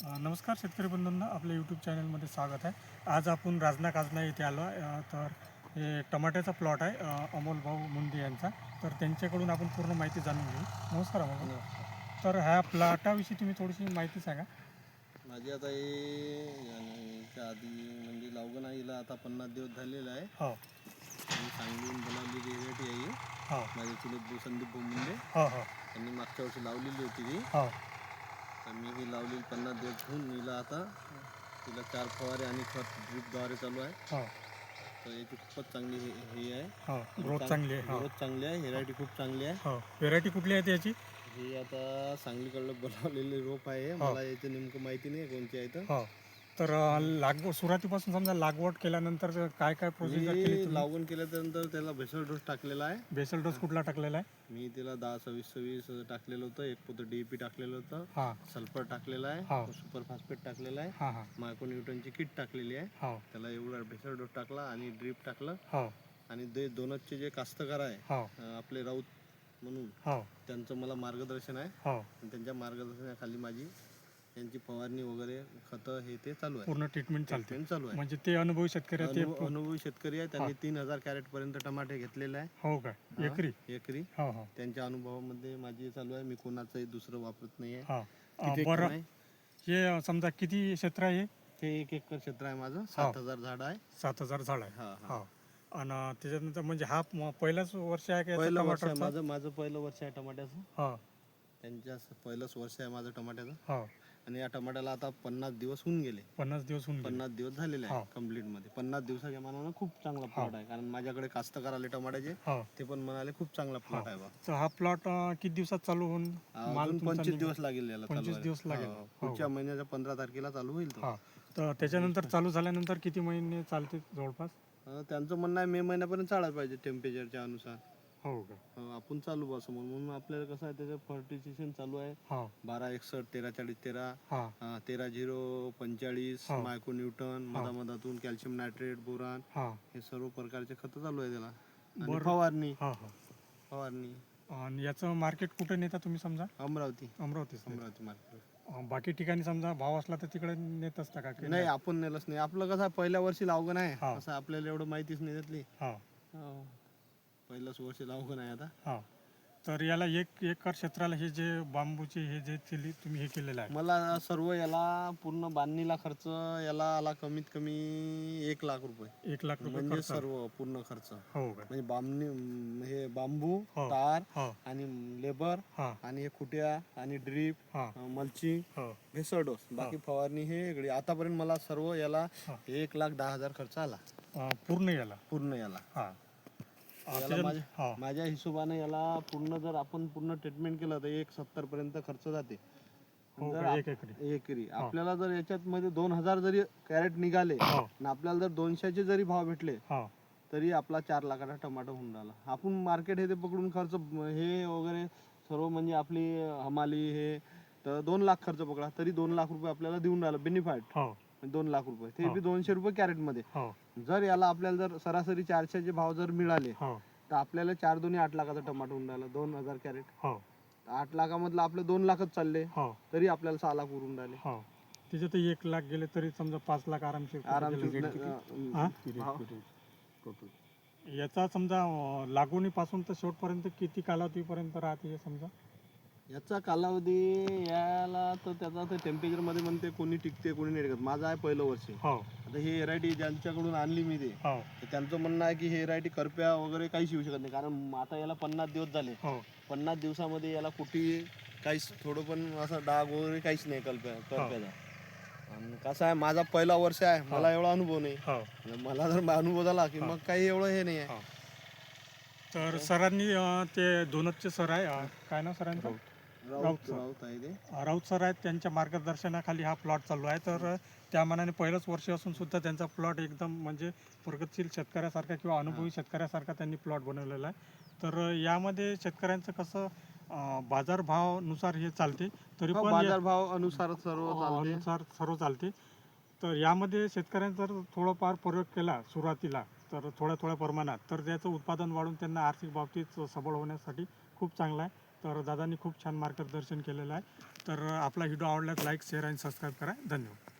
नमस्कार शेतकरी बंधूंना, आपल्या यूट्यूब चॅनलमध्ये स्वागत आहे. आज आपण राजना काजना येथे आलो आहे. तर हे टमाट्याचा प्लॉट आहे, अमोल भाऊ मुंडे यांचा. तर त्यांच्याकडून आपण पूर्ण माहिती जाणून घेऊ. नमस्कार अमोल भाऊ. तर ह्या प्लॉटाविषयी तुम्ही थोडीशी माहिती सांगा. माझी आता हे याच्या आधी म्हणजे लावगण आईला आता 50 दिवस झालेला आहे. हो मी सांगलीहून बनवलेली व्हेरायटी आहे. हो माझे चुलत संदीप भाऊ मुंडे हो हो त्यांनी मागच्या वर्षी लावलेली होती ती. हो तर मी ही लावलेली 50 दिवस घेऊन नीला आता तिला 4 फवारे आणि खत ड्रिपद्वारे चालू आहे. हो तर याची खूपच चांगली हे आहे. हो ग्रोथ चांगली आहे. हो ग्रोथ चांगली आहे. व्हेरायटी खूप चांगली आहे. हो व्हेरायटी कुठली आहे त्याची? ही आता सांगलीकडलं बनवलेले रोप आहे. मला याचं नेमकं माहिती नाही कोणती आहे. तर हो तर लागवड सुरुवातीपासून समजा लागवड केल्यानंतर काय काय प्रोसिजर केली मी तुम्ही? लावून केल्यानंतर त्याला भेसळ डोस टाकलेला आहे. बेसल डोस कुठला टाकलेला आहे? मी तिला 10-26-26 टाकलेलं होतं. एक पोतं DAP टाकलेलं होतं. हां सल्फर टाकलेला आहे. हो सुपर फॉस्फेट टाकलेला आहे. हां हां मायक्रोन्यूटनची किट टाकलेली आहे. हो त्याला एवढा भेसळ डोस टाकला आणि ड्रीप टाकलं. हो आणि ते दोनचे जे कास्तकार आहे हो आपले राऊत म्हणून हो त्यांचं मला मार्गदर्शन आहे. हो आणि त्यांच्या मार्गदर्शनाखाली माझी त्यांची फवारणी वगैरे खतं हे ते चालू आहे. पूर्ण ट्रीटमेंट चालते. ट्रीटमेंट चालू आहे. म्हणजे ते अनुभवी शेतकरी आहे ते अनुभवी शेतकरी आहे. त्यांनी 3000 कॅरेट पर्यंत टमाटे घेतलेले आहे. हो काय एकरी? एकरी. हो हो त्यांच्या अनुभवामध्ये माझी चालू आहे. मी कोणाचंही दुसरं वापरत नाही आहे. हो किती एकर बरं आहे? हे समजा किती क्षेत्र आहे? हे 1 एकर क्षेत्र आहे माझं. 7000 झाड आहे. 7000 झाड आहे. हा हा हो आणि त्याच्यानंतर म्हणजे हा पहिलाच वर्ष आहे का याचं पहिलं वर्ष आहे टमाटरचं? माझं पहिलं वर्ष आहे टमाट्याचं. हो त्यांच्या पहिलंच वर्ष आहे माझं टमाट्याचं. हो आणि या टमाट्याला आता 50 दिवस होऊन गेले. 50 दिवस होऊन गेले. 50 दिवस झालेले आहे हो. कम्प्लीट मध्ये. 50 दिवसाच्या मानानं खूप चांगला प्लॉट आहे. कारण माझ्याकडे कास्तकार आले टमाट्याचे, हो ते पण म्हणाले खूप चांगला प्लॉट आहे बा. तर हा प्लॉट किती दिवसात चालू होऊन माल अजून तुमचा 25 दिवस लागेल याला 25 चालू दिवस लागेल. व्हायला. पुढच्या महिन्याच्या 15 तारखेला चालू होईल तो. हा तर त्याच्यानंतर चालू झाल्यानंतर किती महिने चालते जवळपास? त्यांचं म्हणणं आहे मे महिन्यापर्यंत चालायला पाहिजे टेम्परेचरच्या अनुसार. हो का? आपण चालू बस म्हणून आपल्याला कसं आहे त्याचं फर्टिलायझेशन चालू आहे. हो 1261 1340 हा 13-0-45 हो. मायक्रोन्यूटन, मधामधातून कॅल्शियम नायट्रेट, बोरान, हा हे सर्व प्रकारचे खतं चालू आहे त्याला. आणि बरं. फवारणी हा हा फवारणी आणि याचं मार्केट कुठे नेता तुम्ही समजा? अमरावती अमरावती मार्केट. बाकी ठिकाणी समजा भाव असला तर तिकडे नेत असता का की नाही, आपण नेलंच नाही. आपलं कसं आहे, पहिल्या वर्षी लावगण आहे. हा. असं आपल्याला एवढं माहितीच नाही त्यातली. हा पहिलंच वर्ष लावगण आहे आता. हा तर याला 1 एकर क्षेत्राला हे जे बांबूचे हे जे तुम्ही हे केलेलं आहे, मला सर्व याला पूर्ण बांधणीला खर्च याला आला कमीत कमी 1 लाख रुपये. 1 लाख रुपये म्हणजे खर्च. सर्व पूर्ण खर्च हो का? म्हणजे बांधणी, हे बांबू, हो. तार हो आणि लेबर हा आणि हे खुट्या आणि ड्रीप, हा मल्चिंग, हो भेसळ डोस, बाकी फवारणी हे वेगळी. आतापर्यंत मला सर्व याला हा. 1,10,000 खर्च आला पूर्ण याला. पूर्ण याला. हा याला हा माझ्या हिशोबाने याला पूर्ण जर आपण पूर्ण ट्रीटमेंट केलं तर 1,70 पर्यंत खर्च जाते. हो जर का? 1 एकरी. एकरी आपल्याला जर याच्यात मध्ये 2,000 जरी कॅरेट निघाले हो आणि आपल्याला जर 200चे जरी भाव भेटले हो तरी आपला 4 लाखाचा टमाटो होऊन राहिला. आपण मार्केट हे ते पकडून खर्च हे वगैरे सर्व म्हणजे आपली हमाली हे तर 2 लाख खर्च पकडा तरी 2 लाख रुपये आपल्याला देऊन राहिला बेनिफिट. हो 2 लाख रुपये ते बी 200 रुपये कॅरेट मध्ये. हो जर याला आपल्याला जर सरासरी 400चे भाव जर मिळाले हो तर आपल्याला 4 दुनी 8 लाखाचा टमाटो होऊन राहिला. 2,000 कॅरेट, हो 8 लाखामधलं आपले 2 लाखच चालले हो तरी आपल्याला 6 लाख उरून राहिले. हो त्याच्यात 1 लाख गेले तरी समजा 5 लाख आरामशीर आरामशीर. हा? भाव. याचा समजा लागवणीपासून तर शेवटपर्यंत किती कालावधीपर्यंत राहते हे समजा? याचा कालावधी याला तर त्याचा ते टेम्परेचर मध्ये म्हणते कोणी टिकते कोणी नाही टिकत. माझं आहे पहिलं वर्ष. हो आता ही व्हेरायटी ज्यांच्याकडून आणली मी ते हो तर त्यांचं म्हणणं आहे की ही व्हेरायटी करप्या वगैरे काहीच येऊ शकत नाही. कारण आता याला 50 दिवस झाले. हो 50 दिवसामध्ये याला कुठे काहीच थोडं पण असं डाग वगैरे काहीच नाही करप्याचा. आणि कसं आहे, माझा पहिला वर्ष आहे, मला एवढा अनुभव नाही. हो आणि मला जर अनुभव झाला की मग काही एवढं हे नाही आहे. हो तर सरांनी ते दोनचे सर आहे, काय नाव सरांचं? राऊत राऊत आहे ते. राऊत सर आहेत, त्यांच्या मार्गदर्शनाखाली हा प्लॉट चालू आहे. तर त्या मानाने पहिलंच वर्ष असून सुद्धा त्यांचा प्लॉट एकदम म्हणजे प्रगतशील शेतकऱ्यासारखा किंवा अनुभवी शेतकऱ्यासारखा त्यांनी प्लॉट बनवलेला आहे. तर यामध्ये शेतकऱ्यांचं कसं बाजारभावानुसार हे चालते, तरी पण बाजारभाव अनुसार सर्व चालते. अनुसार सर्व चालते. तर यामध्ये शेतकऱ्यांचा जर थोडाफार प्रयोग केला सुरुवातीला तर थोड्या प्रमाणात, तर त्याचं उत्पादन वाढून त्यांना आर्थिक बाबतीत सबळ होण्यासाठी खूप चांगलं आहे. तर दादांनी खूप छान मार्गदर्शन केलेलं आहे. तर आपला व्हिडिओ आवडल्यास लाईक शेअर आणि सबस्क्राईब करा. धन्यवाद.